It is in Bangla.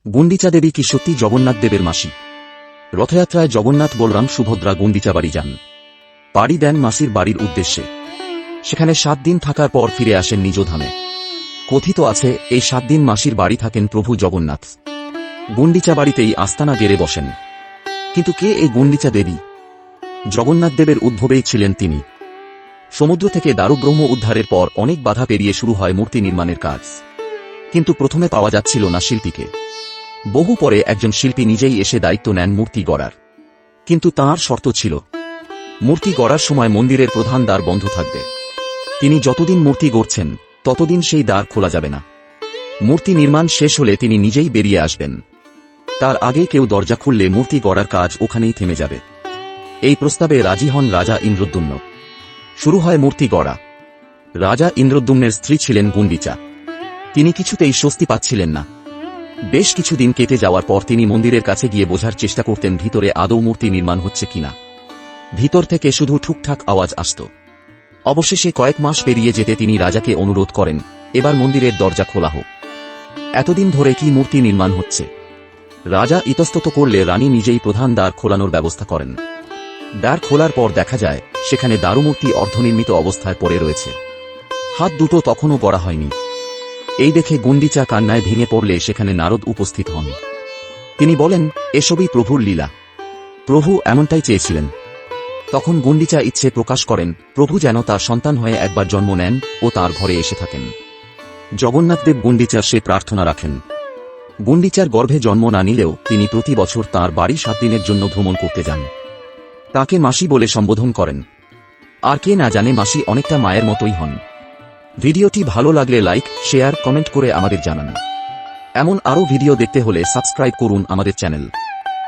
গুন্ডিচা দেবী কি সত্যি জগন্নাথ দেবের মাসি? রথযাত্রায় জগন্নাথ বলরাম সুভদ্রা গুন্ডিচা বাড়ি যান। পাড়ি দেন মাসির বাড়ির উদ্দেশ্যে। সেখানে 7 দিন থাকার পর ফিরে আসেন নিজ ধামে। কথিত আছে এই 7 দিন মাসির বাড়ি থাকেন প্রভু জগন্নাথ। গুন্ডিচা বাড়িতেই আস্তানা গেড়ে বসেন। কিন্তু কে এই গুন্ডিচা দেবী? জগন্নাথ দেবের উদ্ভবেই ছিলেন তিনি। সমুদ্র থেকে দারুব্রহ্ম উদ্ধারের পর অনেক বাধা পেরিয়ে শুরু হয় মূর্তি নির্মাণের কাজ। কিন্তু প্রথমে পাওয়া যাচ্ছিল না শিল্পীকে। বহু পরে একজন শিল্পী নিজেই এসে দায়িত্ব নেন মূর্তি গড়ার। কিন্তু তাঁর শর্ত ছিল, মূর্তি গড়ার সময় মন্দিরের প্রধান দ্বার বন্ধ থাকবে। তিনি যতদিন মূর্তি গড়ছেন ততদিন সেই দ্বার খোলা যাবে না। মূর্তি নির্মাণ শেষ হলে তিনি নিজেই বেরিয়ে আসবেন। তার আগে কেউ দরজা খুললে মূর্তি গড়ার কাজ ওখানেই থেমে যাবে। এই প্রস্তাবে রাজি হন রাজা ইন্দ্রদ্যুম্ন। শুরু হয় মূর্তি গড়া। রাজা ইন্দ্রদ্যুম্নের স্ত্রী ছিলেন গুন্ডিচা। তিনি কিছুতেই স্বস্তি পাচ্ছিলেন না। বেশ কিছুদিন কেটে যাওয়ার পর তিনি মন্দিরের কাছে গিয়ে বোঝার চেষ্টা করতেন ভিতরে আদৌ মূর্তি নির্মাণ হচ্ছে কিনা। ভিতর থেকে শুধু ঠুকঠাক আওয়াজ আসত। অবশেষে কয়েক মাস পেরিয়ে যেতে তিনি রাজাকে অনুরোধ করেন, এবার মন্দিরের দরজা খোলা হোক। এতদিন ধরে কি মূর্তি নির্মাণ হচ্ছে? রাজা ইতস্তত করলে রানী নিজেই প্রধান দ্বার খোলানোর ব্যবস্থা করেন। দ্বার খোলার পর দেখা যায় সেখানে দারুমূর্তি অর্ধনির্মিত অবস্থায় পড়ে রয়েছে। হাত দুটো তখনও গড়া হয়নি। এই দেখে গুন্ডিচা কান্নায় ভেঙে পড়লে সেখানে নারদ উপস্থিত হন। তিনি বলেন, এসবই প্রভুর লীলা। প্রভু এমনটাই চেয়েছিলেন। তখন গুন্ডিচা ইচ্ছে প্রকাশ করেন প্রভু যেন তার সন্তান হয়ে একবার জন্ম নেন ও তার ঘরে এসে থাকেন। জগন্নাথদেব গুন্ডিচার সে প্রার্থনা রাখেন। গুন্ডিচার গর্ভে জন্ম না নিলেও তিনি প্রতি বছর তাঁর বাড়ি 7 দিনের জন্য ভ্রমণ করতে যান। তাকে মাসি বলে সম্বোধন করেন। আর কে না জানে মাসি অনেকটা মায়ের মতোই হন। ভিডিওটি ভালো লাগলে লাইক, শেয়ার, কমেন্ট করে আমাদের জানান। এমন আরও ভিডিও দেখতে হলে সাবস্ক্রাইব করুন আমাদের চ্যানেল।